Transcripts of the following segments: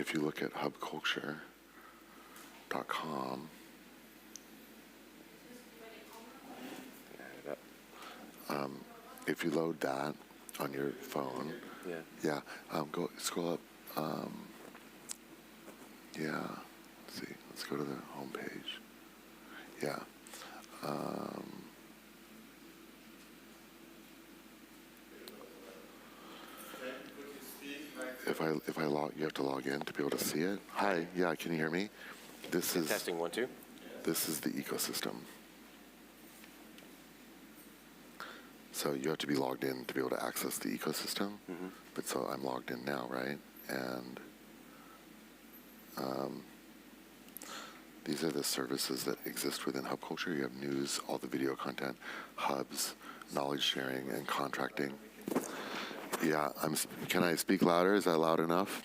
if you look at hubculture.com, if you load that on your phone, go scroll up. Let's see. Let's go to the home page. Yeah. If I log, you have to log in to be able to see it. Hi. Yeah. Can you hear me? This is testing 1 2. This is the ecosystem. So you have to be logged in to be able to access the ecosystem. Mm-hmm. But so I'm logged in now, right? And these are the services that exist within Hub Culture. You have news, all the video content, hubs, knowledge sharing, and contracting. Yeah, can I speak louder? Is that loud enough?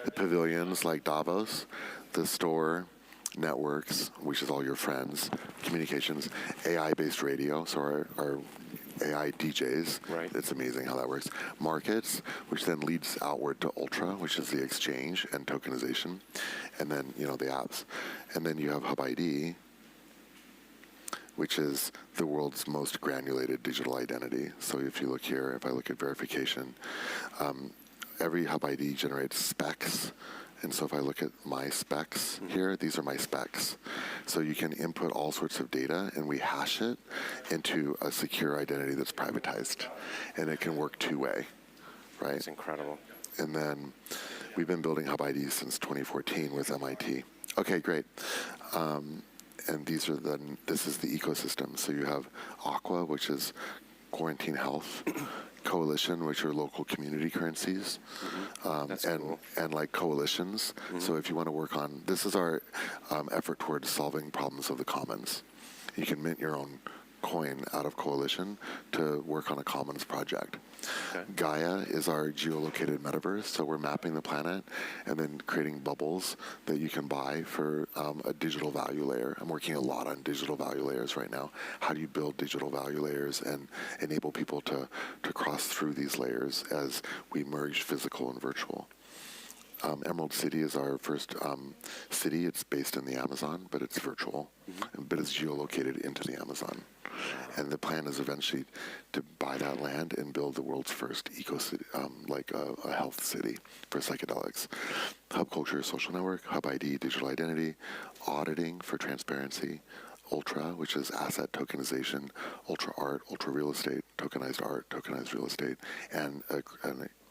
The pavilions like Davos, the store, networks, which is all your friends, communications, AI-based radio, so our AI DJs. Right. It's amazing how that works. Markets, which then leads outward to Ultra, which is the exchange and tokenization, and then the apps, and then you have Hub ID, which is the world's most granulated digital identity. So if you look here, if I look at verification, every Hub ID generates specs. And so if I look at my specs here, these are my specs. So you can input all sorts of data, and we hash it into a secure identity that's privatized. And it can work two-way, right? That's incredible. And then we've been building Hub IDs since 2014 with MIT. Okay, great. And this is the ecosystem. So you have Aqua, which is quarantine health, Coalition, which are local community currencies, and like coalitions. So if you want to work on, this is our effort towards solving problems of the commons. You can mint your own coin out of Coalition to work on a commons project. Okay. Gaia is our geolocated metaverse, so we're mapping the planet and then creating bubbles that you can buy for a digital value layer. I'm working a lot on digital value layers right now. How do you build digital value layers and enable people to cross through these layers as we merge physical and virtual? Emerald City is our first city. It's based in the Amazon, but it's virtual, but it's geolocated into the Amazon. And the plan is eventually to buy that land and build the world's first eco-city, like a health city for psychedelics. Hub Culture, social network, Hub ID, digital identity, auditing for transparency, Ultra, which is asset tokenization, Ultra art, Ultra real estate, tokenized art, tokenized real estate, and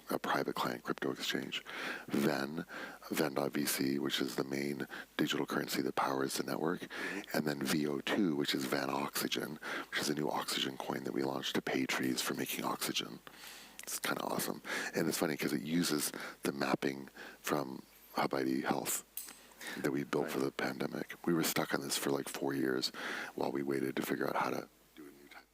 a private client crypto exchange. Ven.vc, which is the main digital currency that powers the network, and then VO2, which is Van Oxygen, which is a new oxygen coin that we launched to pay trees for making oxygen. It's kind of awesome. And it's funny because it uses the mapping from Hub ID Health that we built for the pandemic. We were stuck on this for like 4 years while we waited to figure out how to do a new type.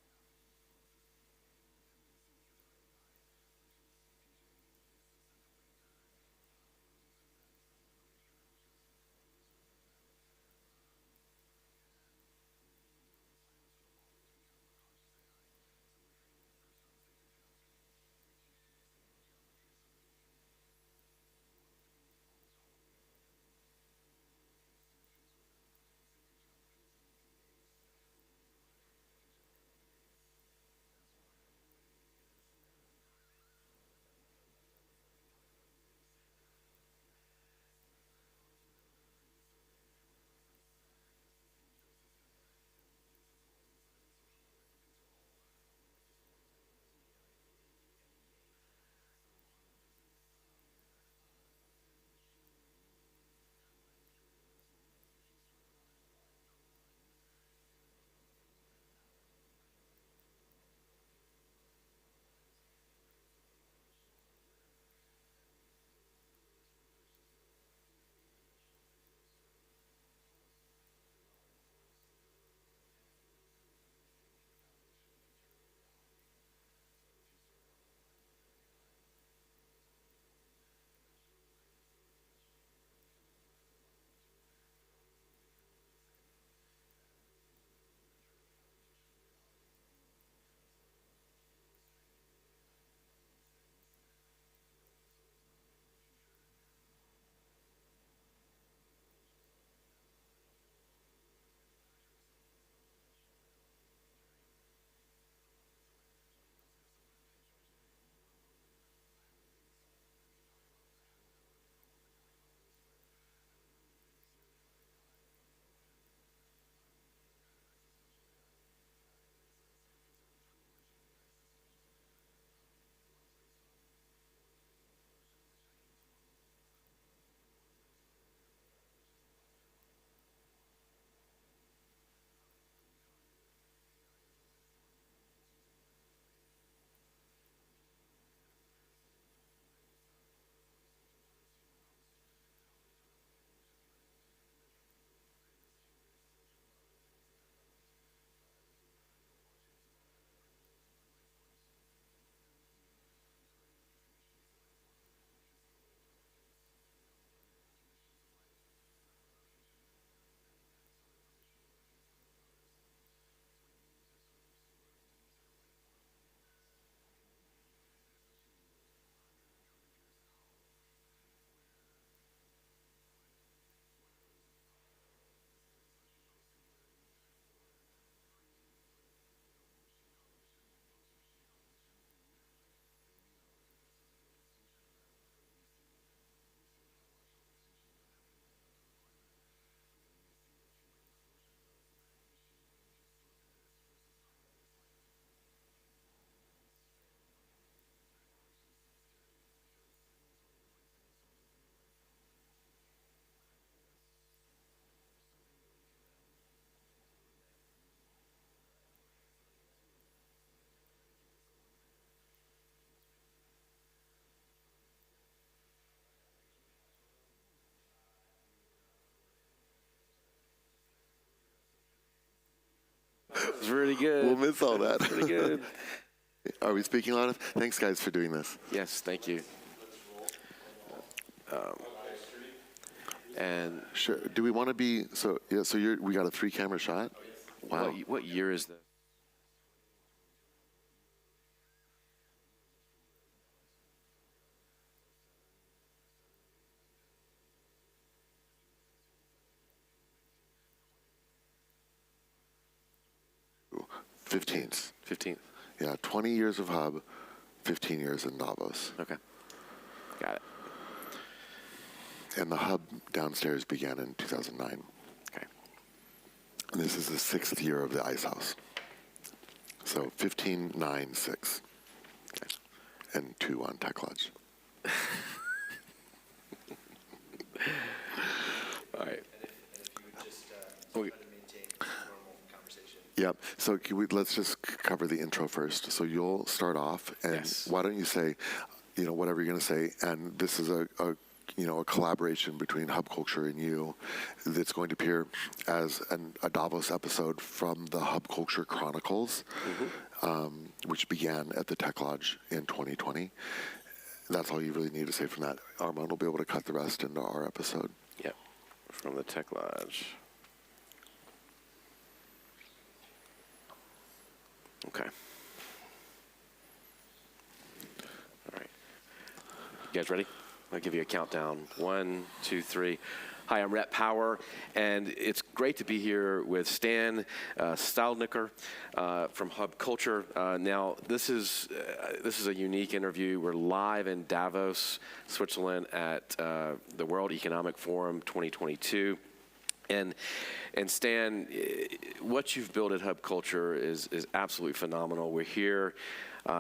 really good. We'll miss all that. Pretty good. Are we speaking loud enough? Thanks, guys, for doing this. Yes, thank you. And Sure. Do we want to be so? Yeah. So we got a 3-camera shot. Wow. what year is this? '15. 15th. Yeah. 20 years of Hub, 15 years in Davos. Okay. Got it. And the Hub downstairs began in 2009. Okay. And this is the 6th year of the Ice House. So 15, 9, 6. Okay. And 2 on Tech Lodge. All right. Yep. So let's just cover the intro first. So you'll start off, and Yes. why don't you say, whatever you're going to say, and this is a collaboration between Hub Culture and you that's going to appear as a Davos episode from the Hub Culture Chronicles, which began at the Tech Lodge in 2020. That's all you really need to say from that. Armand will be able to cut the rest into our episode. Yep. From the Tech Lodge. Okay. All right. You guys ready? I'll give you a countdown. 1, 2, 3. Hi, I'm Rhett Power, and it's great to be here with Stan Stalnaker from Hub Culture. Now, this is a unique interview. We're live in Davos, Switzerland, at the World Economic Forum 2022. And Stan, what you've built at Hub Culture is absolutely phenomenal. We're here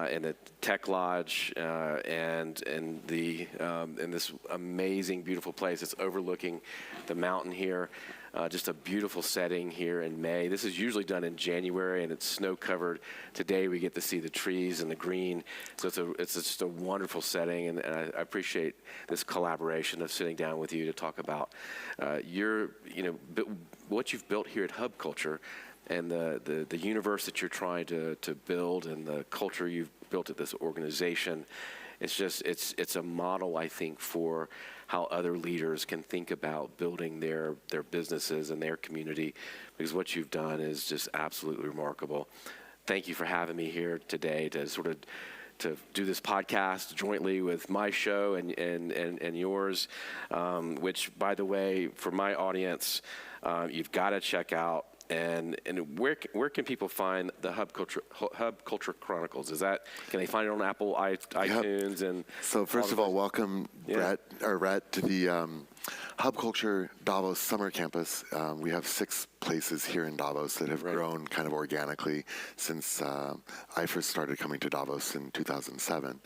in the Tech Lodge and in this amazing, beautiful place. It's overlooking the mountain here. Just a beautiful setting here in May. This is usually done in January, and it's snow covered. Today we get to see the trees and the green. So it's just a wonderful setting, and I appreciate this collaboration of sitting down with you to talk about what you've built here at Hub Culture, and the universe that you're trying to build, and the culture you've built at this organization. It's a model, I think, for how other leaders can think about building their businesses and their community, because what you've done is just absolutely remarkable. Thank you for having me here today to do this podcast jointly with my show and yours, which, by the way, for my audience, you've got to check out. And where can people find the Hub Culture Chronicles? Can they find it on Apple, iTunes, and so first of all, welcome Rhett to the Hub Culture Davos Summer Campus. We have 6 places here in Davos that have grown kind of organically since I first started coming to Davos in 2007.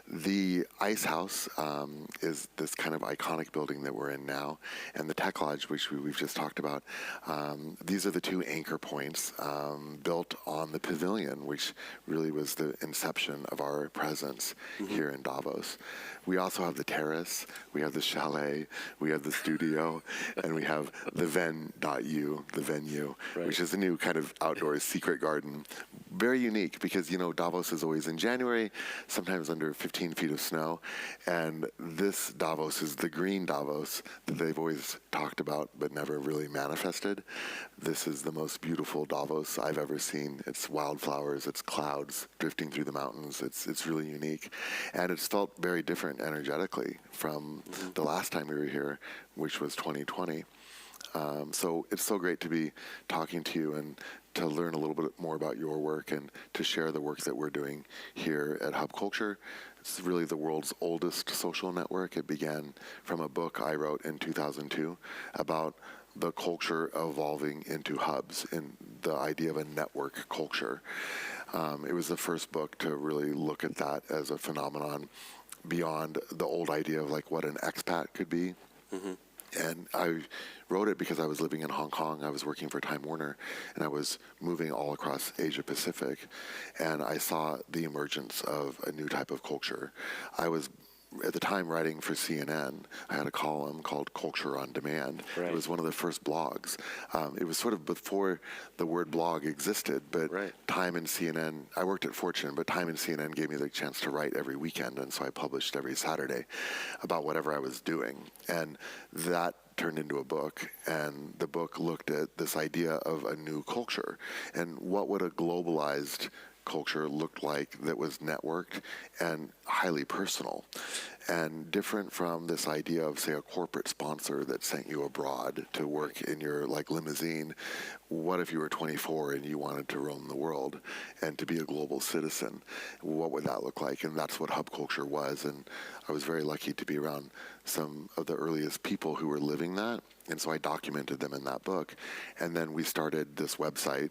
The Ice House is this kind of iconic building that we're in now, and the Tech Lodge, which we've just talked about. These are the 2 anchor points built on the pavilion, which really was the inception of our presence here in Davos. We also have the terrace, we have the chalet, we have the studio, and we have the Ven.U, the venue, which is a new kind of outdoor secret garden. Very unique because, Davos is always in January, sometimes under 15 feet of snow. And this Davos is the green Davos that they've always talked about but never really manifested. This is the most beautiful Davos I've ever seen. It's wildflowers, it's clouds drifting through the mountains. It's really unique. And it's felt very different energetically from the last time we were here, which was 2020. So it's so great to be talking to you and to learn a little bit more about your work and to share the work that we're doing here at Hub Culture. It's really the world's oldest social network. It began from a book I wrote in 2002 about the culture evolving into hubs and the idea of a network culture. It was the first book to really look at that as a phenomenon beyond the old idea of like what an expat could be. And I wrote it because I was living in Hong Kong. I was working for Time Warner, and I was moving all across Asia Pacific, and I saw the emergence of a new type of culture. I was at the time writing for CNN. I had a column called Culture on Demand. Right. It was one of the first blogs. It was sort of before the word blog existed, but Right. Time and CNN, I worked at Fortune, but Time and CNN gave me the chance to write every weekend, and so I published every Saturday about whatever I was doing. And that turned into a book, and the book looked at this idea of a new culture, and what would a globalized culture looked like that was networked and highly personal, and different from this idea of, say, a corporate sponsor that sent you abroad to work in your limousine. What if you were 24 and you wanted to roam the world and to be a global citizen? What would that look like? And that's what hub culture was, and I was very lucky to be around some of the earliest people who were living that, and so I documented them in that book. And then we started this website,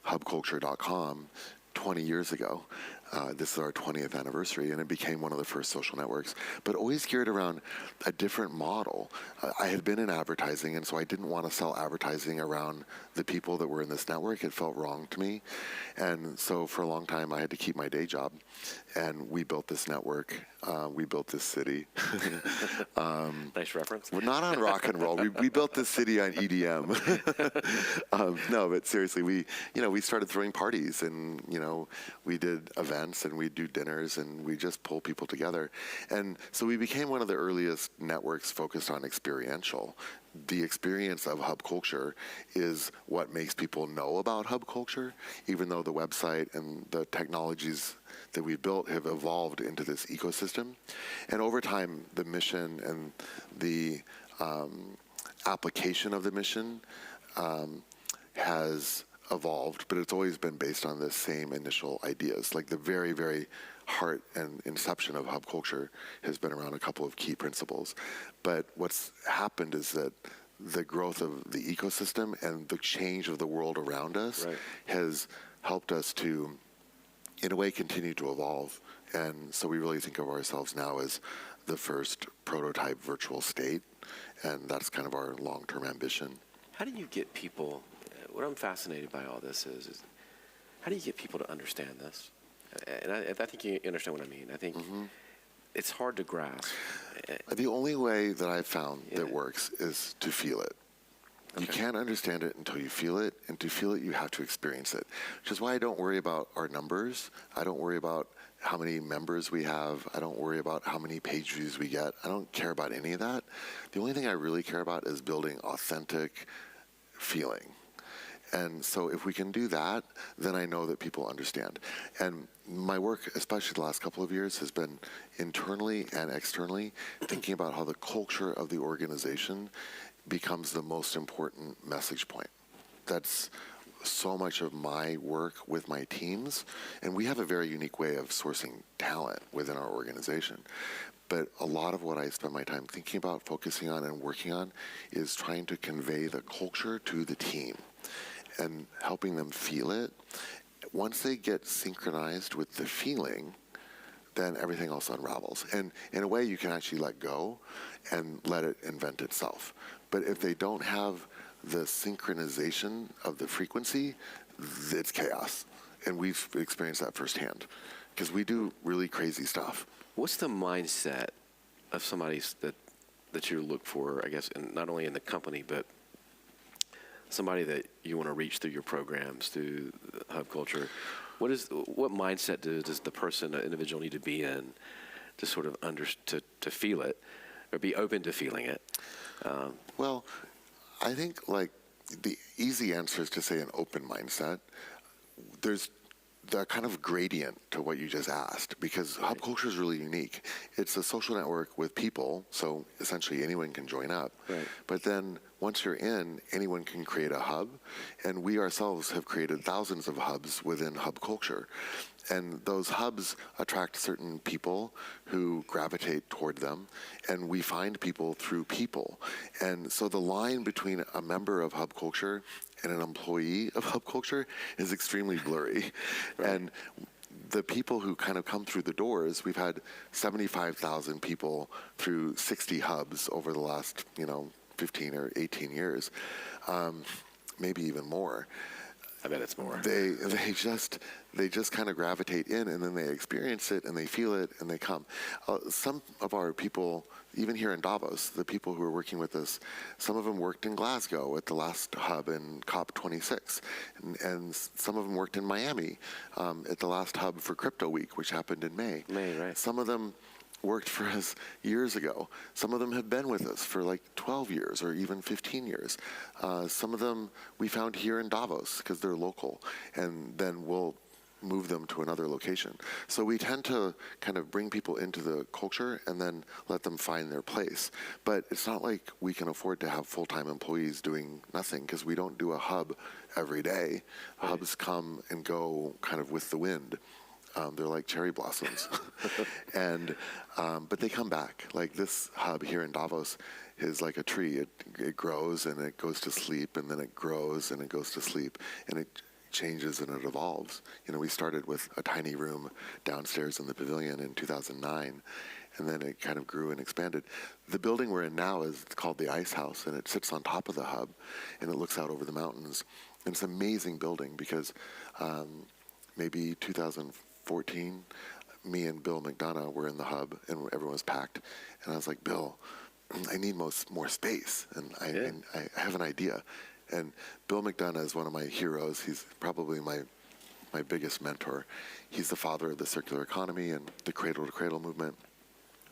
hubculture.com, 20 years ago. This is our 20th anniversary, and it became one of the first social networks, but always geared around a different model. I had been in advertising, and so I didn't want to sell advertising around the people that were in this network. It felt wrong to me. And so for a long time, I had to keep my day job, and we built this network. We built this city. Nice reference. We're not on rock and roll. We built this city on EDM. No, but seriously, we started throwing parties, and we did events, and we do dinners, and we just pull people together. And so we became one of the earliest networks focused on experiential. The experience of hub culture is what makes people know about hub culture, even though the website and the technologies that we've built have evolved into this ecosystem. And over time, the mission and the application of the mission has evolved, but it's always been based on the same initial ideas. Like the very, very heart and inception of hub culture has been around a couple of key principles. But what's happened is that the growth of the ecosystem and the change of the world around us has helped us to, in a way, continue to evolve. And so we really think of ourselves now as the first prototype virtual state, and that's kind of our long-term ambition. How do you get people, what I'm fascinated by all this is how do you get people to understand this? And I think you understand what I mean. I think it's hard to grasp. The only way that I've found that works is to feel it. You can't understand it until you feel it, and to feel it, you have to experience it, which is why I don't worry about our numbers. I don't worry about how many members we have. I don't worry about how many page views we get. I don't care about any of that. The only thing I really care about is building authentic feeling. And so if we can do that, then I know that people understand. And my work, especially the last couple of years, has been internally and externally thinking about how the culture of the organization becomes the most important message point. That's so much of my work with my teams, and we have a very unique way of sourcing talent within our organization. But a lot of what I spend my time thinking about, focusing on, and working on is trying to convey the culture to the team and helping them feel it. Once they get synchronized with the feeling, then everything else unravels. And in a way, you can actually let go and let it invent itself. But if they don't have the synchronization of the frequency, it's chaos. And we've experienced that firsthand because we do really crazy stuff. What's the mindset of somebody that you look for, I guess, not only in the company, but somebody that you want to reach through your programs, through hub culture? What mindset does the person, the individual, need to be in to sort of to feel it, or be open to feeling it? Well, I think the easy answer is to say an open mindset. There's the kind of gradient to what you just asked, because hub culture is really unique. It's a social network with people, so essentially anyone can join up. Right. But then once you're in, anyone can create a hub, and we ourselves have created thousands of hubs within hub culture. And those hubs attract certain people who gravitate toward them, and we find people through people. And so the line between a member of hub culture and an employee of hub culture is extremely blurry. Right. And the people who kind of come through the doors, we've had 75,000 people through 60 hubs over the last 15 or 18 years, maybe even more. I bet it's more. They just kind of gravitate in, and then they experience it and they feel it and they come. Some of our people, even here in Davos, the people who are working with us, some of them worked in Glasgow at the last hub in COP26, and some of them worked in Miami at the last hub for Crypto Week, which happened in May. Right. Some of them worked for us years ago. Some of them have been with us for like 12 years or even 15 years. Some of them we found here in Davos because they're local, and then we'll move them to another location. So we tend to kind of bring people into the culture and then let them find their place. But it's not like we can afford to have full-time employees doing nothing, because we don't do a hub every day. Right. Hubs come and go kind of with the wind. They're like cherry blossoms. And but they come back. Like this hub here in Davos is like a tree. It grows and it goes to sleep, and then it grows and it goes to sleep, and it changes and it evolves. You know, we started with a tiny room downstairs in the pavilion in 2009, and then it kind of grew and expanded. The building we're in now is called the Ice House, and it sits on top of the hub, and it looks out over the mountains. And it's an amazing building because maybe 2014, me and Bill McDonough were in the hub, and everyone was packed. And I was like, Bill, I need more space, and I have an idea. And Bill McDonough is one of my heroes. He's probably my biggest mentor. He's the father of the circular economy and the cradle-to-cradle movement,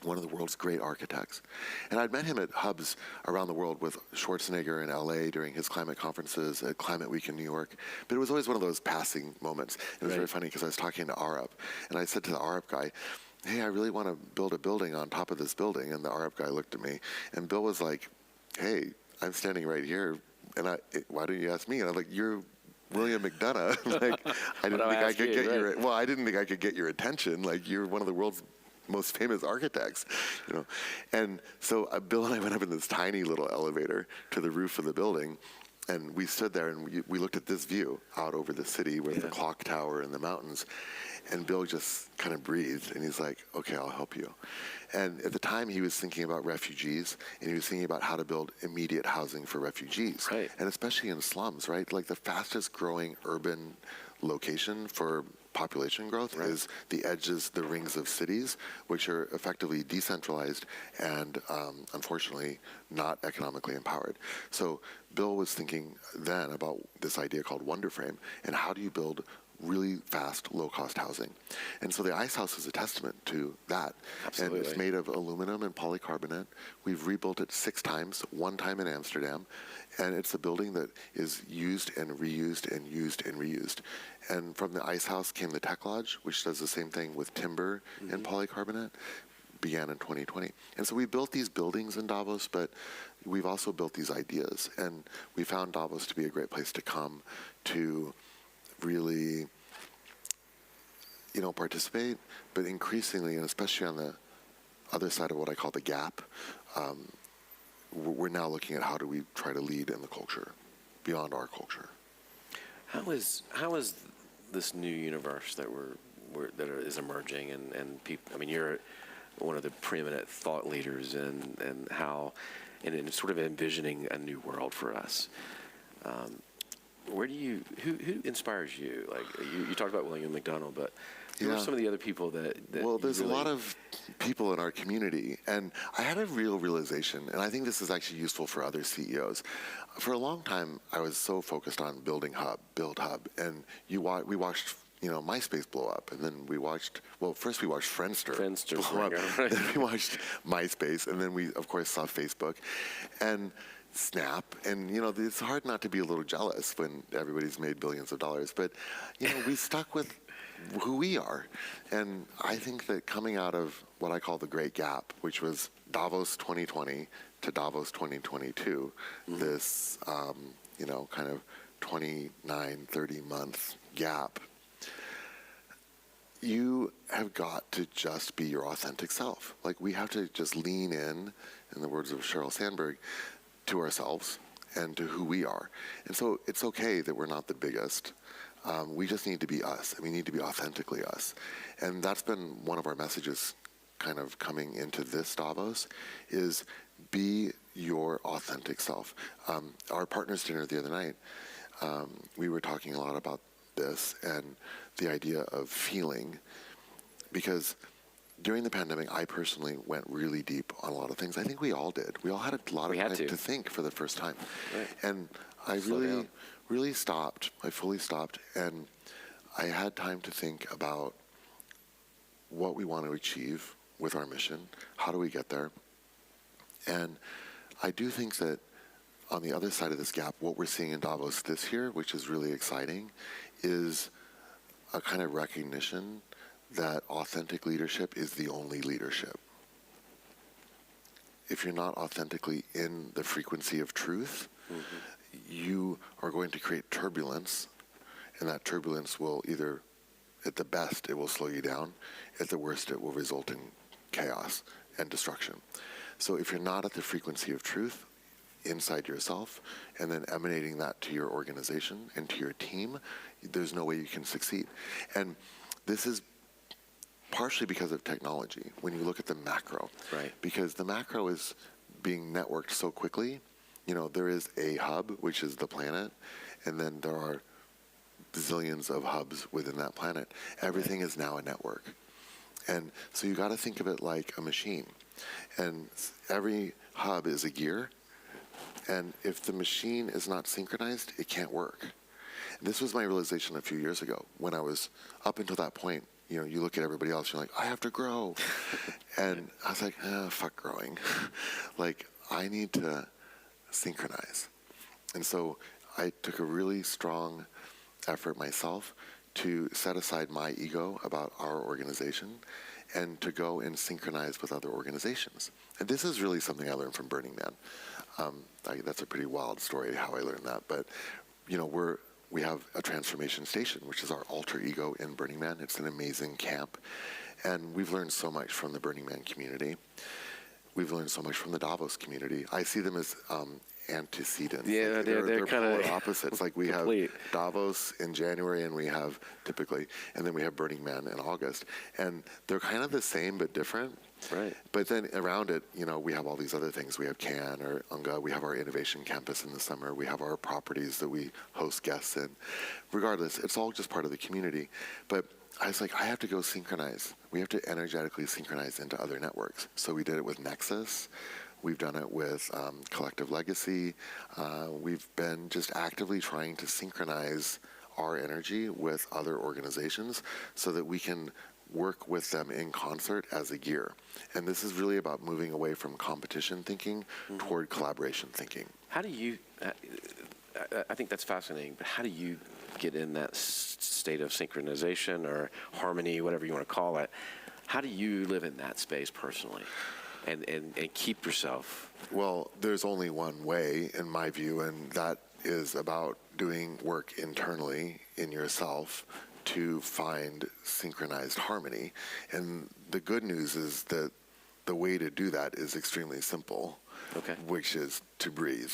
one of the world's great architects. And I'd met him at hubs around the world with Schwarzenegger in LA during his climate conferences, at Climate Week in New York. But it was always one of those passing moments. It was very funny because I was talking to Arup, and I said to the Arup guy, hey, I really want to build a building on top of this building. And the Arup guy looked at me, and Bill was like, hey, I'm standing right here, and why don't you ask me? And I was like, you're William McDonough. Like, I didn't think I could get I didn't think I could get your attention. Like, you're one of the world's most famous architects, you know. And so Bill and I went up in this tiny little elevator to the roof of the building, and we stood there and we looked at this view out over the city with the clock tower and the mountains. And Bill just kind of breathed, and he's like, okay, I'll help you. And at the time, he was thinking about refugees, and he was thinking about how to build immediate housing for refugees. Right. And especially in slums, right? Like the fastest growing urban location for population growth is the edges, the rings of cities, which are effectively decentralized and unfortunately not economically empowered. So Bill was thinking then about this idea called Wonder Frame, and how do you build really fast, low-cost housing. And so the Ice House is a testament to that. Absolutely. And it's made of aluminum and polycarbonate. We've rebuilt it 6 times, 1 time in Amsterdam. And it's a building that is used and reused and used and reused. And from the Ice House came the Tech Lodge, which does the same thing with timber and polycarbonate. Began in 2020. And so we built these buildings in Davos, but we've also built these ideas. And we found Davos to be a great place to come to really, you know, participate, but increasingly, and especially on the other side of what I call the gap, we're now looking at how do we try to lead in the culture, beyond our culture. How is this new universe that is emerging, and people? I mean, you're one of the preeminent thought leaders in how, and sort of envisioning a new world for us. Who inspires you? Like you talked about William McDonough, but who are some of the other people that well, there's a lot of people in our community, and I had a real realization, and I think this is actually useful for other CEOs. For a long time, I was so focused on build hub, and we watched, you know, MySpace blow up, and then we watched, well, first we watched Friendster blow up, right. Then we watched MySpace, and then we, of course, saw Facebook, and Snap, and you know, it's hard not to be a little jealous when everybody's made billions of dollars, but you know, we stuck with who we are. And I think that coming out of what I call the Great Gap, which was Davos 2020 to Davos 2022, this you know, kind of 29, 30 month gap, you have got to just be your authentic self. Like, we have to just lean in the words of Sheryl Sandberg, to ourselves and to who we are. And so it's okay that we're not the biggest. We just need to be us, and we need to be authentically us. And that's been one of our messages kind of coming into this Davos, is be your authentic self. Our partners dinner the other night, we were talking a lot about this and the idea of feeling, because during the pandemic, I personally went really deep on a lot of things. I think we all did. We all had a lot of time to think for the first time. Right. And I really stopped. I fully stopped. And I had time to think about what we want to achieve with our mission. How do we get there? And I do think that on the other side of this gap, what we're seeing in Davos this year, which is really exciting, is a kind of recognition that authentic leadership is the only leadership. If you're not authentically in the frequency of truth, you are going to create turbulence, and that turbulence will either, at the best, it will slow you down. At the worst, it will result in chaos and destruction. So if you're not at the frequency of truth inside yourself, and then emanating that to your organization and to your team, there's no way you can succeed. And this is partially because of technology, when you look at the macro. Right. Because the macro is being networked so quickly. You know, there is a hub, which is the planet, and then there are zillions of hubs within that planet. Everything is now a network. And so you got to think of it like a machine. And every hub is a gear. And if the machine is not synchronized, it can't work. And this was my realization a few years ago, when I was up until that point. You know, you look at everybody else, you're like, I have to grow. And I was like, fuck growing. Like, I need to synchronize. And so I took a really strong effort myself to set aside my ego about our organization and to go and synchronize with other organizations. And this is really something I learned from Burning Man. That's a pretty wild story how I learned that. But, you know, we have a transformation station, which is our alter ego in Burning Man. It's an amazing camp. And we've learned so much from the Burning Man community. We've learned so much from the Davos community. I see them as antecedents. Yeah, like they're kind of polar opposites. Like we have Davos in January, and we have and then we have Burning Man in August. And they're kind of the same but different. Right. But then around it, you know, we have all these other things. We have CAN or UNGA. We have our innovation campus in the summer. We have our properties that we host guests in. Regardless, it's all just part of the community. But I was like, I have to go synchronize. We have to energetically synchronize into other networks. So we did it with Nexus. We've done it with Collective Legacy. We've been just actively trying to synchronize our energy with other organizations so that we can work with them in concert as a gear. And this is really about moving away from competition thinking toward collaboration thinking. How do you, I think that's fascinating, but how do you get in that state of synchronization or harmony, whatever you want to call it? How do you live in that space personally and keep yourself? Well, there's only one way, in my view, and that is about doing work internally in yourself to find synchronized harmony. And the good news is that the way to do that is extremely simple, which is to breathe.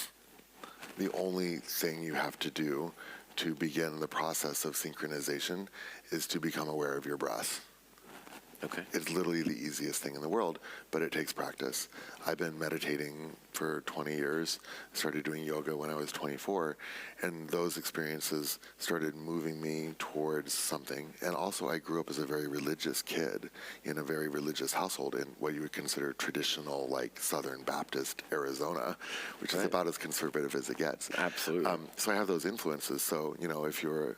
The only thing you have to do to begin the process of synchronization is to become aware of your breath. Okay. It's literally the easiest thing in the world, but it takes practice. I've been meditating for 20 years, started doing yoga when I was 24, and those experiences started moving me towards something. And also, I grew up as a very religious kid in a very religious household in what you would consider traditional, like Southern Baptist Arizona, which is about as conservative as it gets. Absolutely. So I have those influences. So, you know, if you're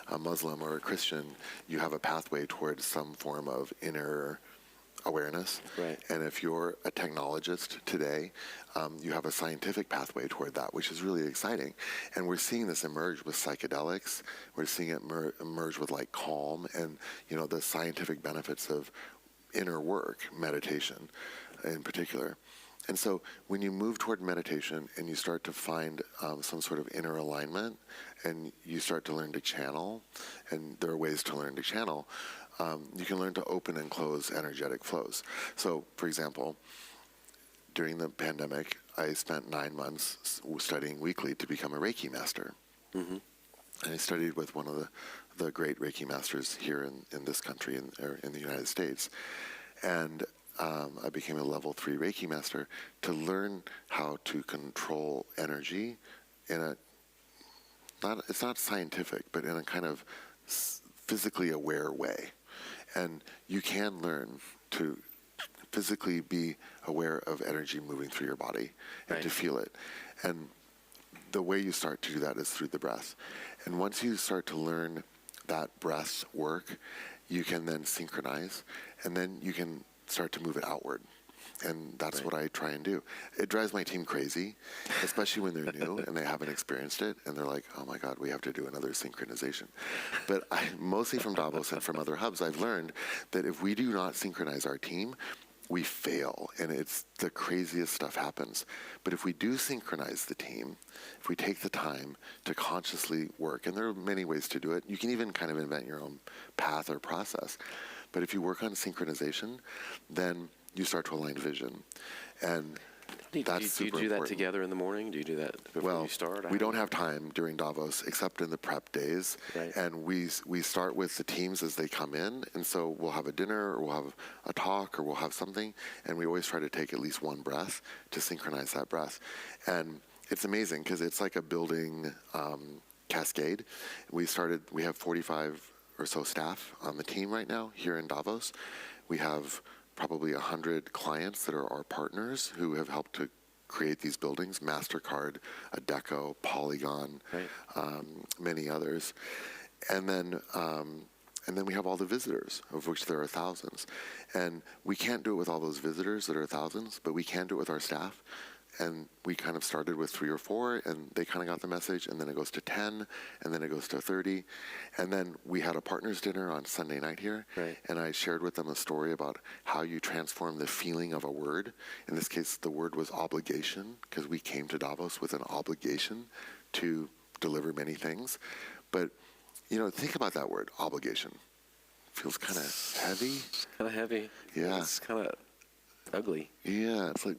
a Muslim or a Christian, you have a pathway towards some form of inner awareness. Right. And if you're a technologist today, you have a scientific pathway toward that, which is really exciting. And we're seeing this emerge with psychedelics. We're seeing it emerge with like calm and, you know, the scientific benefits of inner work, meditation in particular. And so when you move toward meditation and you start to find some sort of inner alignment and you start to learn to channel, and there are ways to learn to channel, you can learn to open and close energetic flows. So, for example, during the pandemic, I spent 9 months studying weekly to become a Reiki master. And I studied with one of the great Reiki masters here in this country, in the United States. And I became a level 3 Reiki master to learn how to control energy in a it's not scientific, but in a kind of physically aware way. And you can learn to physically be aware of energy moving through your body and to feel it. And the way you start to do that is through the breath. And once you start to learn that breath work, you can then synchronize, and then you can start to move it outward. And that's what I try and do. It drives my team crazy, especially when they're new and they haven't experienced it, and they're like, oh my God, we have to do another synchronization. But mostly from Davos and from other hubs, I've learned that if we do not synchronize our team, we fail, and it's the craziest stuff happens. But if we do synchronize the team, if we take the time to consciously work, and there are many ways to do it, you can even kind of invent your own path or process. But if you work on synchronization, then you start to align vision. And that's super important. Do you do that together in the morning? Do you do that before you start? We don't have time during Davos except in the prep days. Right. And we start with the teams as they come in. And so we'll have a dinner, or we'll have a talk, or we'll have something. And we always try to take at least one breath to synchronize that breath. And it's amazing because it's like a building cascade. We have 45 or so staff on the team right now here in Davos. We have probably 100 clients that are our partners who have helped to create these buildings, MasterCard, Adecco, Polygon, many others. And then we have all the visitors, of which there are thousands. And we can't do it with all those visitors that are thousands, but we can do it with our staff. And we kind of started with 3 or 4, and they kind of got the message, and then it goes to 10, and then it goes to 30. And then we had a partners dinner on Sunday night here, and I shared with them a story about how you transform the feeling of a word. In this case, the word was obligation, because we came to Davos with an obligation to deliver many things. But, think about that word, obligation. Feels kind of heavy. Kind of heavy. Yeah. It's kind of ugly. Yeah, it's like,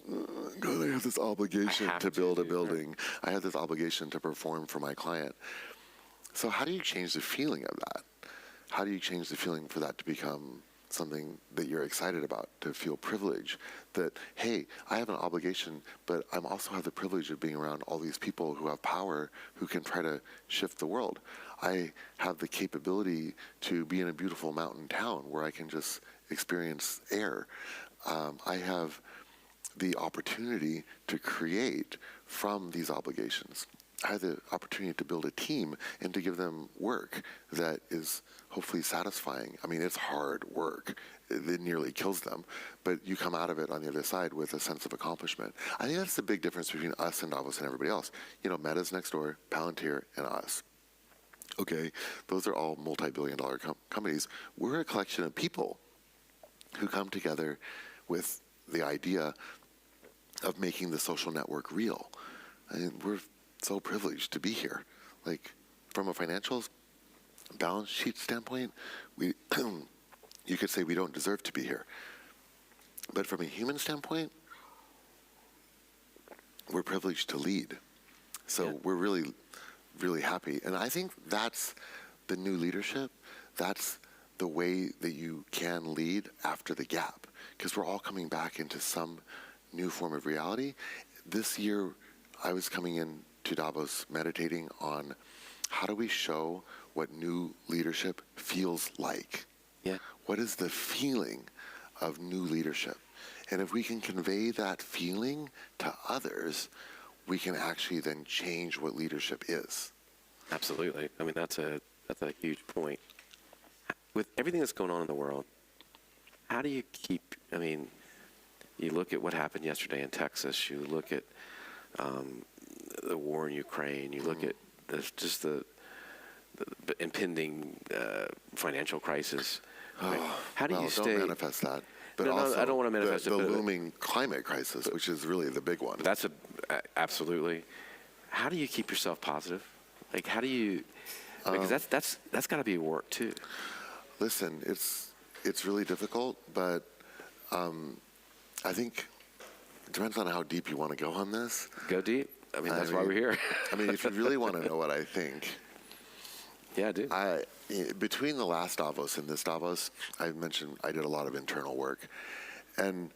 God, I have this obligation to build a building. I have this obligation to perform for my client. So how do you change the feeling of that? How do you change the feeling for that to become something that you're excited about, to feel privilege? That, hey, I have an obligation, but I also have the privilege of being around all these people who have power, who can try to shift the world. I have the capability to be in a beautiful mountain town where I can just experience air. I have the opportunity to create from these obligations. I have the opportunity to build a team and to give them work that is hopefully satisfying. I mean, it's hard work. It nearly kills them. But you come out of it on the other side with a sense of accomplishment. I think that's the big difference between us and Davos and everybody else. Meta's next door, Palantir, and us. Okay, those are all multi-billion-dollar companies. We're a collection of people who come together with the idea of making the social network real. And we're so privileged to be here. Like, from a financial balance sheet standpoint, you could say we don't deserve to be here. But from a human standpoint, we're privileged to lead. So we're really, really happy. And I think that's the new leadership. That's the way that you can lead after the gap, because we're all coming back into some new form of reality. This year, I was coming in to Davos meditating on how do we show what new leadership feels like? Yeah. What is the feeling of new leadership? And if we can convey that feeling to others, we can actually then change what leadership is. Absolutely. I mean, that's a huge point. With everything that's going on in the world, how do you keep, you look at what happened yesterday in Texas, you look at the war in Ukraine, you look at the impending financial crisis. How do you stay? Don't manifest that. But no, also I don't want to manifest the it. The looming climate crisis, which is really the big one. That's absolutely. How do you keep yourself positive? Like, how do you? Because that's got to be work too. Listen, it's really difficult, but I think it depends on how deep you want to go on this. Go deep. That's why we're here. If you really want to know what I think. Yeah, I do. Between the last Davos and this Davos, I mentioned I did a lot of internal work. And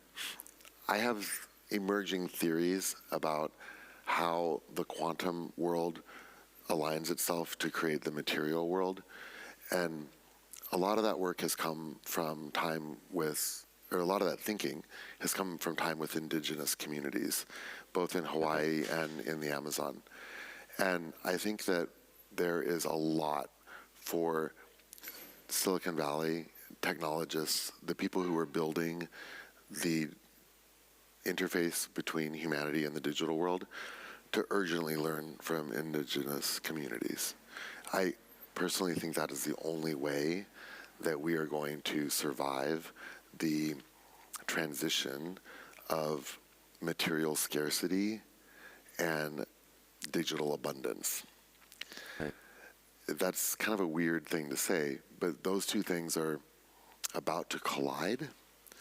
I have emerging theories about how the quantum world aligns itself to create the material world. And a lot of that work has come from time with, or a lot of that thinking has come from time with indigenous communities, both in Hawaii and in the Amazon. And I think that there is a lot for Silicon Valley technologists, the people who are building the interface between humanity and the digital world, to urgently learn from indigenous communities. I personally think that is the only way that we are going to survive the transition of material scarcity and digital abundance. Right. That's kind of a weird thing to say, but those two things are about to collide.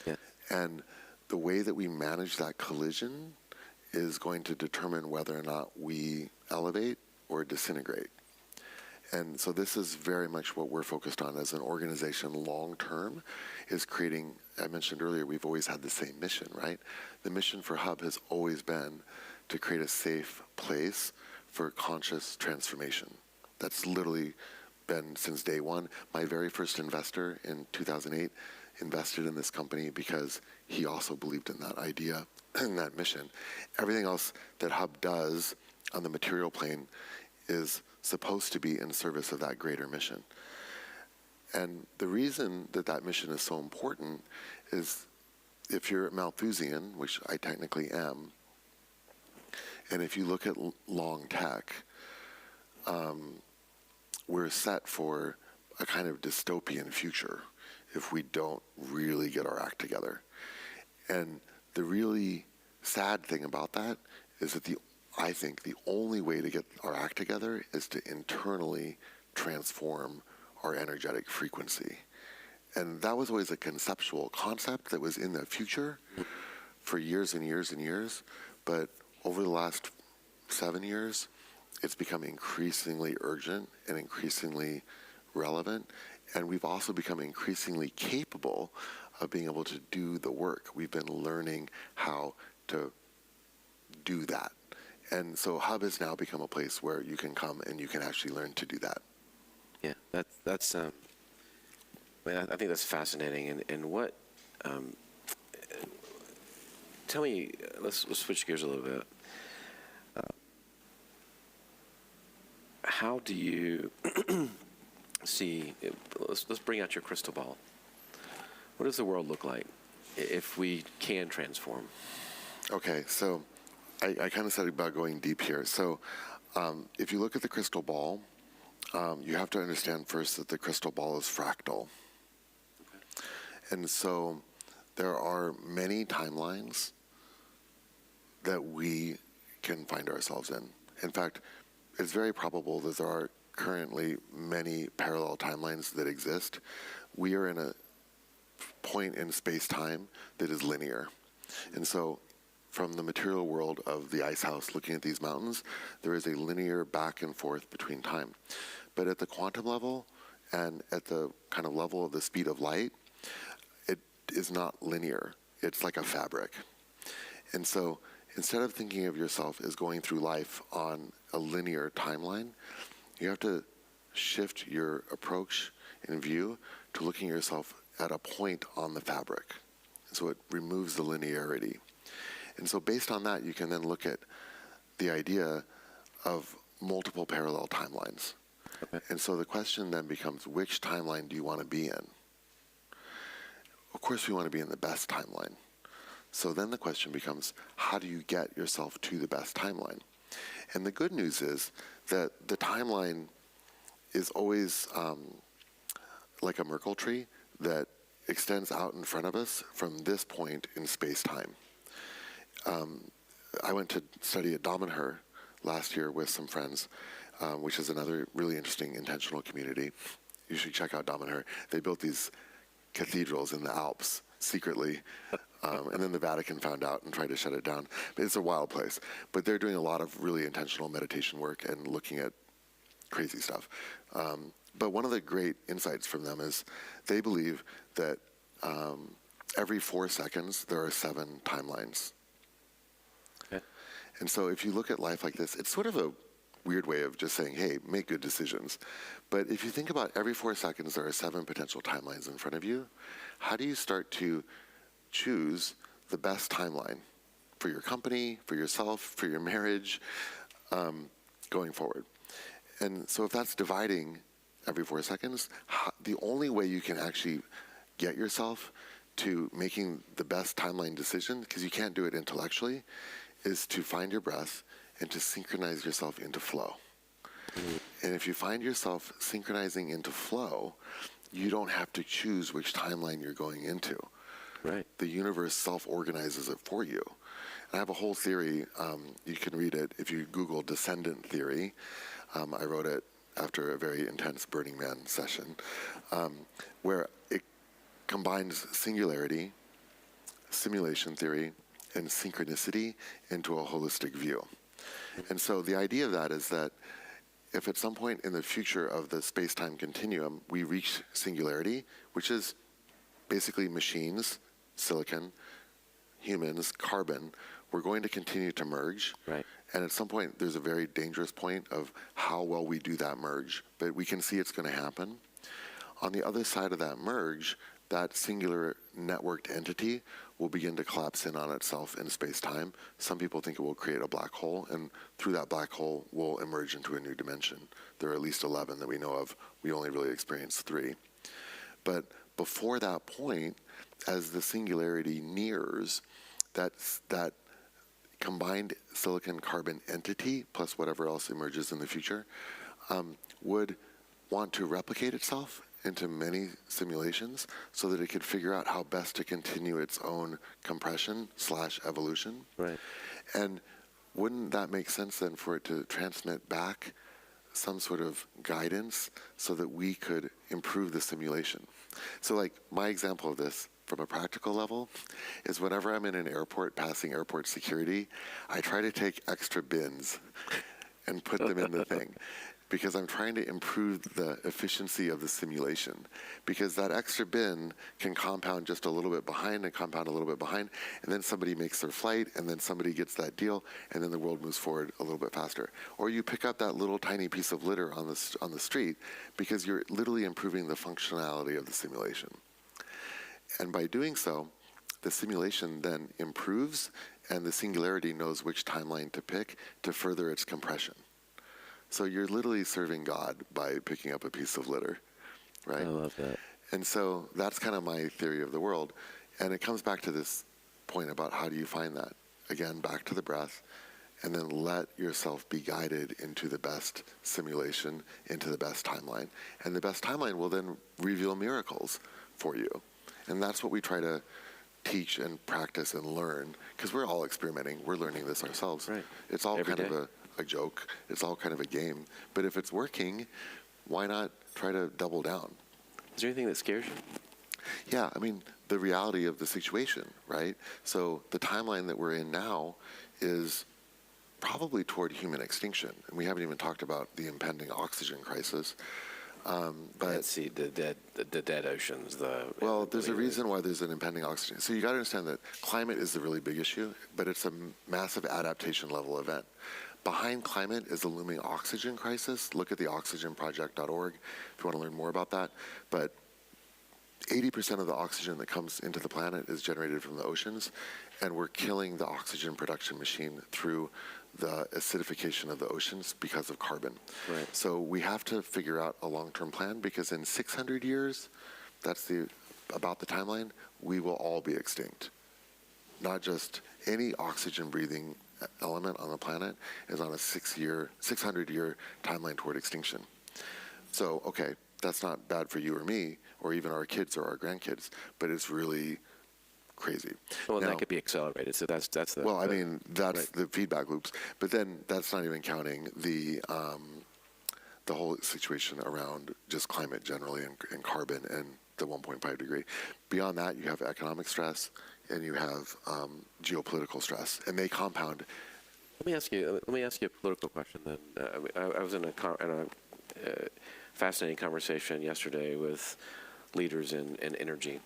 Yeah. And the way that we manage that collision is going to determine whether or not we elevate or disintegrate. And so this is very much what we're focused on as an organization long term, is creating, I mentioned earlier, we've always had the same mission, right? The mission for Hub has always been to create a safe place for conscious transformation. That's literally been since day one. My very first investor in 2008 invested in this company because he also believed in that idea and that mission. Everything else that Hub does on the material plane is supposed to be in service of that greater mission. And the reason that that mission is so important is, if you're a Malthusian, which I technically am, and if you look at long tech, we're set for a kind of dystopian future if we don't really get our act together. And the really sad thing about that is that I think the only way to get our act together is to internally transform our energetic frequency. And that was always a conceptual concept that was in the future for years and years and years. But over the last 7 years, it's become increasingly urgent and increasingly relevant. And we've also become increasingly capable of being able to do the work. We've been learning how to do that. And so Hub has now become a place where you can come and you can actually learn to do that. Yeah, that's. I think that's fascinating. And what? Tell me. Let's switch gears a little bit. How do you see? Let's bring out your crystal ball. What does the world look like if we can transform? Okay, so I kind of said about going deep here. So if you look at the crystal ball, you have to understand first that the crystal ball is fractal. Okay. And so there are many timelines that we can find ourselves in. In fact, it's very probable that there are currently many parallel timelines that exist. We are in a point in space-time that is linear. And so from the material world of the ice house looking at these mountains, there is a linear back and forth between time. But at the quantum level and at the kind of level of the speed of light, it is not linear. It's like a fabric. And so instead of thinking of yourself as going through life on a linear timeline, you have to shift your approach and view to looking at yourself at a point on the fabric. So it removes the linearity. And so based on that, you can then look at the idea of multiple parallel timelines. Okay. And so the question then becomes, which timeline do you want to be in? Of course, we want to be in the best timeline. So then the question becomes, how do you get yourself to the best timeline? And the good news is that the timeline is always like a Merkle tree that extends out in front of us from this point in space-time. I went to study at Damanhur last year with some friends, which is another really interesting intentional community. You should check out Damanhur. They built these cathedrals in the Alps secretly, and then the Vatican found out and tried to shut it down. But it's a wild place. But they're doing a lot of really intentional meditation work and looking at crazy stuff. But one of the great insights from them is they believe that every 4 seconds there are 7 timelines. Okay. And so if you look at life like this, it's sort of a weird way of just saying, hey, make good decisions. But if you think about every 4 seconds, there are 7 potential timelines in front of you. How do you start to choose the best timeline for your company, for yourself, for your marriage, going forward? And so if that's dividing every 4 seconds, the only way you can actually get yourself to making the best timeline decision, because you can't do it intellectually, is to find your breath and to synchronize yourself into flow. And if you find yourself synchronizing into flow, you don't have to choose which timeline you're going into. Right. The universe self-organizes it for you. And I have a whole theory. You can read it if you Google descendant theory. I wrote it after a very intense Burning Man session, where it combines singularity, simulation theory, and synchronicity into a holistic view. And so the idea of that is that if at some point in the future of the space-time continuum we reach singularity, which is basically machines, silicon, humans, carbon, we're going to continue to merge. Right. And at some point, there's a very dangerous point of how well we do that merge, but we can see it's going to happen. On the other side of that merge, that singular networked entity will begin to collapse in on itself in space-time. Some people think it will create a black hole, and through that black hole, we'll emerge into a new dimension. There are at least 11 that we know of. We only really experienced 3. But before that point, as the singularity nears, that combined silicon-carbon entity, plus whatever else emerges in the future, would want to replicate itself into many simulations so that it could figure out how best to continue its own compression / evolution. Right. And wouldn't that make sense then for it to transmit back some sort of guidance so that we could improve the simulation? So like my example of this from a practical level is whenever I'm in an airport passing airport security, I try to take extra bins and put them in the thing, because I'm trying to improve the efficiency of the simulation, because that extra bin can compound just a little bit behind and compound a little bit behind, and then somebody makes their flight, and then somebody gets that deal, and then the world moves forward a little bit faster. Or you pick up that little tiny piece of litter on the street, because you're literally improving the functionality of the simulation. And by doing so, the simulation then improves, and the singularity knows which timeline to pick to further its compression. So you're literally serving God by picking up a piece of litter, right? I love that. And so that's kind of my theory of the world. And it comes back to this point about how do you find that? Again, back to the breath, and then let yourself be guided into the best simulation, into the best timeline. And the best timeline will then reveal miracles for you. And that's what we try to teach and practice and learn, because we're all experimenting. We're learning this ourselves. Right. It's all Every kind day. of a joke. It's all kind of a game. But if it's working, why not try to double down? Is there anything that scares you? Yeah, I mean, the reality of the situation, right? So the timeline that we're in now is probably toward human extinction. And we haven't even talked about the impending oxygen crisis. But Let's see, the dead oceans. well, there's a reason why there's an impending oxygen. So you got to understand that climate is the really big issue, but it's a massive adaptation level event. Behind climate is the looming oxygen crisis. Look at the oxygenproject.org if you want to learn more about that. But 80% of the oxygen that comes into the planet is generated from the oceans, and we're killing the oxygen production machine through the acidification of the oceans because of carbon. Right. So we have to figure out a long-term plan, because in 600 years, that's about the timeline, we will all be extinct. Not just any oxygen-breathing element on the planet is on a 600-year timeline toward extinction. So, okay, that's not bad for you or me, or even our kids or our grandkids, but it's really crazy. Well, and Now, that could be accelerated. So that's the. well, I mean, that's right. the feedback loops. But then that's not even counting the whole situation around just climate generally and carbon and the 1.5 degree. Beyond that, you have economic stress and you have geopolitical stress, and they compound. Let me ask you a political question then. I was in a fascinating conversation yesterday with leaders in energy,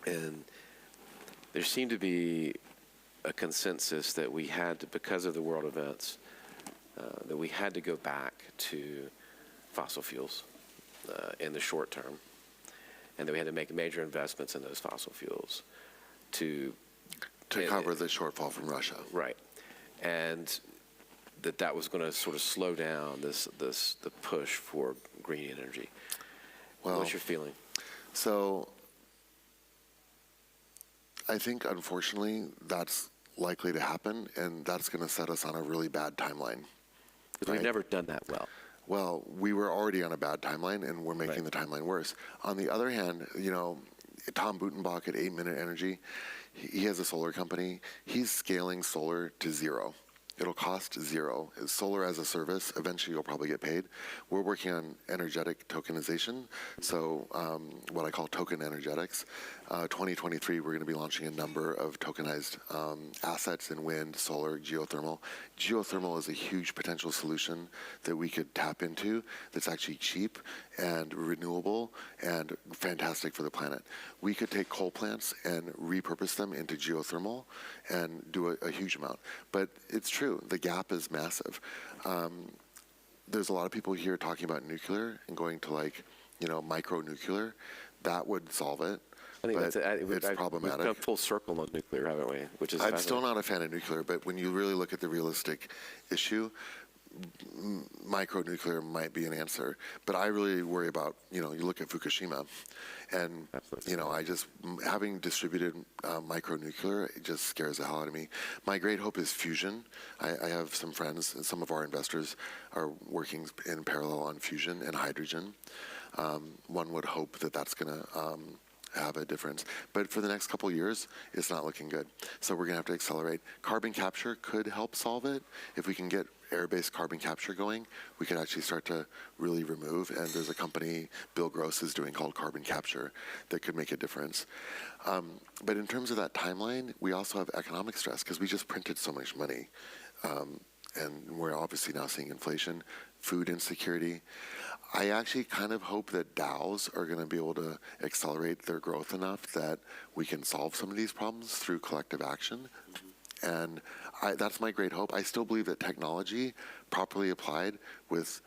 and there seemed to be a consensus that we had to, because of the world events, that we had to go back to fossil fuels in the short term, and that we had to make major investments in those fossil fuels to cover the shortfall from Russia. Right. And that was going to sort of slow down the push for green energy. Well, what's your feeling? So I think, unfortunately, that's likely to happen, and that's going to set us on a really bad timeline. Because we've never done that well. Well, we were already on a bad timeline, and we're making the timeline worse. On the other hand, Tom Butenbach at 8 Minute Energy, he has a solar company. He's scaling solar to zero. It'll cost zero. It's solar as a service. Eventually, you'll probably get paid. We're working on energetic tokenization, so what I call token energetics. 2023, we're going to be launching a number of tokenized assets in wind, solar, geothermal. Geothermal is a huge potential solution that we could tap into that's actually cheap and renewable and fantastic for the planet. We could take coal plants and repurpose them into geothermal and do a huge amount. But it's true, the gap is massive. There's a lot of people here talking about nuclear and going to micro-nuclear. That would solve it. I think it's problematic. We've come full circle on nuclear, haven't we? Which is I'm still not a fan of nuclear, but when you really look at the realistic issue, micro-nuclear might be an answer. But I really worry about, you look at Fukushima, and, having distributed micro-nuclear, it just scares the hell out of me. My great hope is fusion. I have some friends, and some of our investors are working in parallel on fusion and hydrogen. One would hope that that's going to have a difference. But for the next couple of years, it's not looking good. So we're going to have to accelerate. Carbon capture could help solve it. If we can get air-based carbon capture going, we could actually start to really remove. And there's a company Bill Gross is doing called Carbon Capture that could make a difference. But in terms of that timeline, we also have economic stress because we just printed so much money. And we're obviously now seeing inflation, food insecurity. I actually kind of hope that DAOs are going to be able to accelerate their growth enough that we can solve some of these problems through collective action. And that's my great hope. I still believe that technology, properly applied with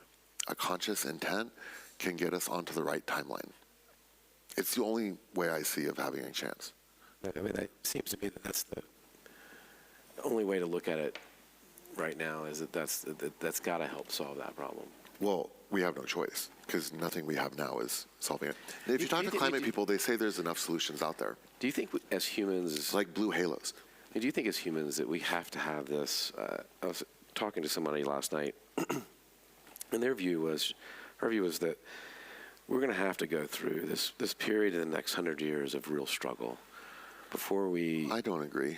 a conscious intent, can get us onto the right timeline. It's the only way I see of having a chance. I mean, it seems to me that that's the only way to look at it right now, is that's got to help solve that problem. Well, we have no choice, because nothing we have now is solving it. If you talk to climate people, they say there's enough solutions out there. Do you think as humans... Like blue halos. Do you think as humans that we have to have this... I was talking to somebody last night, and her view was that we're going to have to go through this period in the next 100 years of real struggle before we... I don't agree.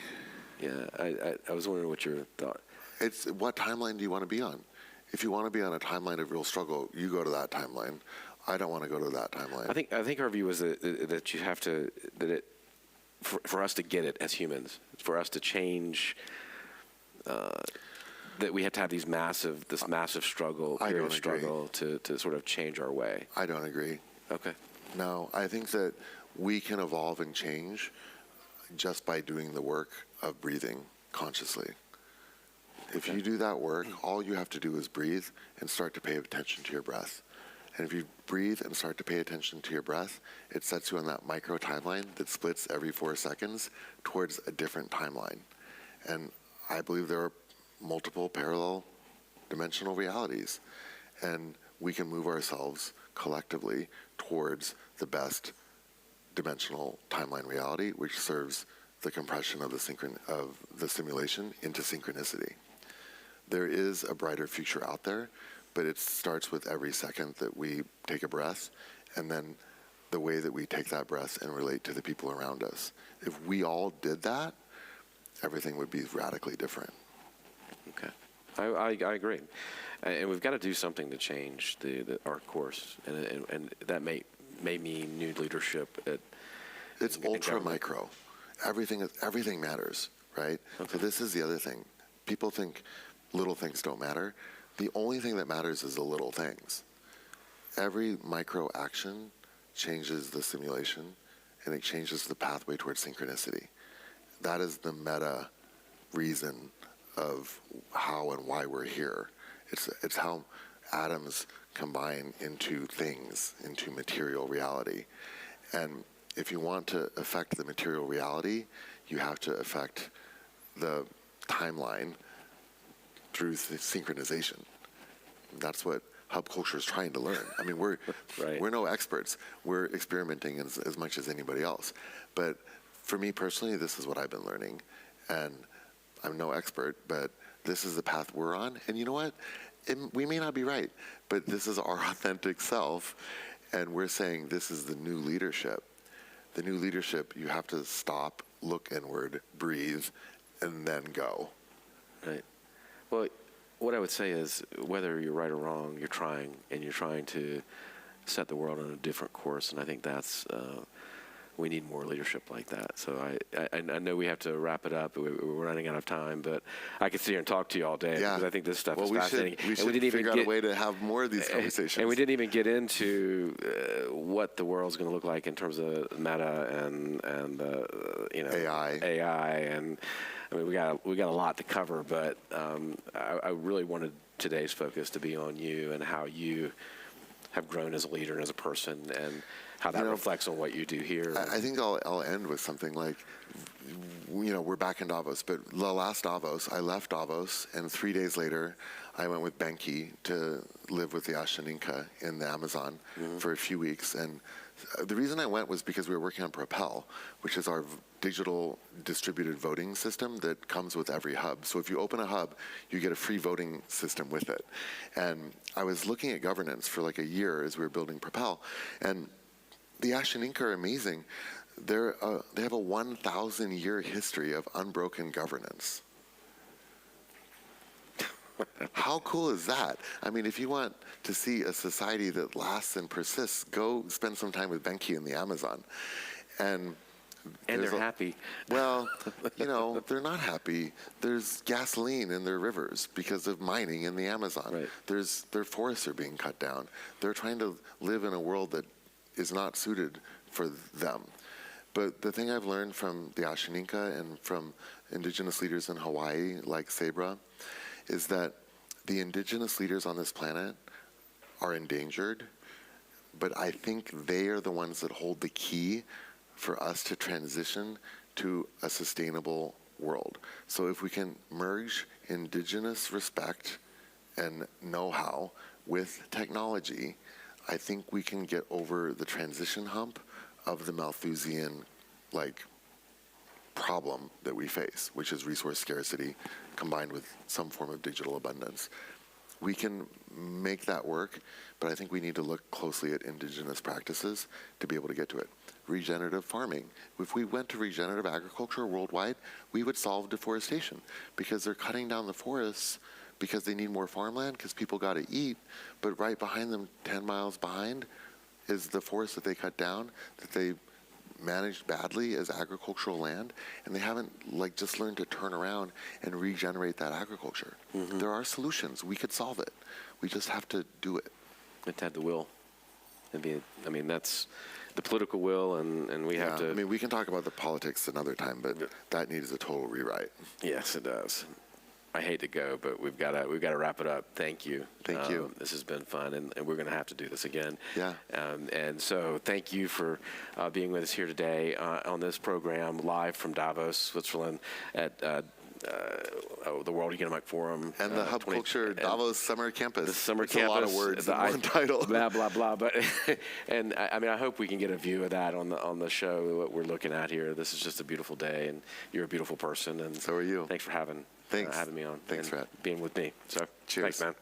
Yeah, I was wondering what your thought... It's what timeline do you want to be on? If you want to be on a timeline of real struggle, you go to that timeline. I don't want to go to that timeline. I think our view was that you have to for us to get it as humans, for us to change, that we have to have this massive struggle, period of struggle to sort of change our way. I don't agree. Okay. No, I think that we can evolve and change just by doing the work of breathing consciously. If you do that work, all you have to do is breathe and start to pay attention to your breath. And if you breathe and start to pay attention to your breath, it sets you on that micro timeline that splits every 4 seconds towards a different timeline. And I believe there are multiple parallel dimensional realities. And we can move ourselves collectively towards the best dimensional timeline reality, which serves the compression of the simulation into synchronicity. There is a brighter future out there, but it starts with every second that we take a breath, and then the way that we take that breath and relate to the people around us. If we all did that, everything would be radically different. Okay. I agree. And we've got to do something to change our course, and that may mean new leadership at... It's ultra micro. Everything matters, right? Okay. So this is the other thing. People think little things don't matter. The only thing that matters is the little things. Every micro action changes the simulation, and it changes the pathway towards synchronicity. That is the meta reason of how and why we're here, It's how atoms combine into things, into material reality. And if you want to affect the material reality, you have to affect the timeline through synchronization. That's what hub culture is trying to learn. I mean, we're no experts. We're experimenting as much as anybody else. But for me personally, this is what I've been learning. And I'm no expert, but this is the path we're on. And you know what? We may not be right, but this is our authentic self. And we're saying this is the new leadership. The new leadership, you have to stop, look inward, breathe, and then go. Right. Well, what I would say is, whether you're right or wrong, you're trying, and you're trying to set the world on a different course. And I think that's we need more leadership like that. So I know we have to wrap it up. We're running out of time, but I could sit here and talk to you all day because I think this stuff is fascinating. We should figure out a way to have more of these conversations. And we didn't even get into what the world's going to look like in terms of meta and AI, and I mean we got a lot to cover. But I really wanted today's focus to be on you and how you have grown as a leader and as a person, and how that reflects on what you do here. I think I'll end with something like, we're back in Davos, but the last Davos, I left Davos, and 3 days later, I went with Benki to live with the Ashaninka in the Amazon for a few weeks. And the reason I went was because we were working on Propel, which is our digital distributed voting system that comes with every hub. So if you open a hub, you get a free voting system with it. And I was looking at governance for like a year as we were building Propel, and the Ashaninka are amazing. They have a 1,000-year history of unbroken governance. How cool is that? I mean, if you want to see a society that lasts and persists, go spend some time with Benki in the Amazon. And they're happy. Well, they're not happy. There's gasoline in their rivers because of mining in the Amazon. Right. Their forests are being cut down. They're trying to live in a world that is not suited for them. But the thing I've learned from the Ashaninka and from indigenous leaders in Hawaii, like Sabra, is that the indigenous leaders on this planet are endangered, but I think they are the ones that hold the key for us to transition to a sustainable world. So if we can merge indigenous respect and know-how with technology, I think we can get over the transition hump of the Malthusian problem that we face, which is resource scarcity combined with some form of digital abundance. We can make that work, but I think we need to look closely at indigenous practices to be able to get to it. Regenerative farming. If we went to regenerative agriculture worldwide, we would solve deforestation because they're cutting down the forests because they need more farmland because people got to eat, but right behind them, 10 miles behind, is the forest that they cut down, that they managed badly as agricultural land, and they haven't just learned to turn around and regenerate that agriculture. There are solutions. We could solve it. We just have to do it. It's had the will. That's the political will, and we have to. I mean, we can talk about the politics another time, but that needs a total rewrite. Yes, it does. I hate to go, but we've got to wrap it up. Thank you. Thank you. This has been fun, and we're going to have to do this again. Yeah. And so thank you for being with us here today on this program, live from Davos, Switzerland, at the World Economic Forum. And the Hub Culture Davos Summer Campus. The summer it's campus. A lot of words in one title. Blah, blah, blah. But, and I hope we can get a view of that on the show, what we're looking at here. This is just a beautiful day, and you're a beautiful person. And so are you. Thanks for having me on. Thanks, Rhett. Being with me. So, cheers. Thanks, man.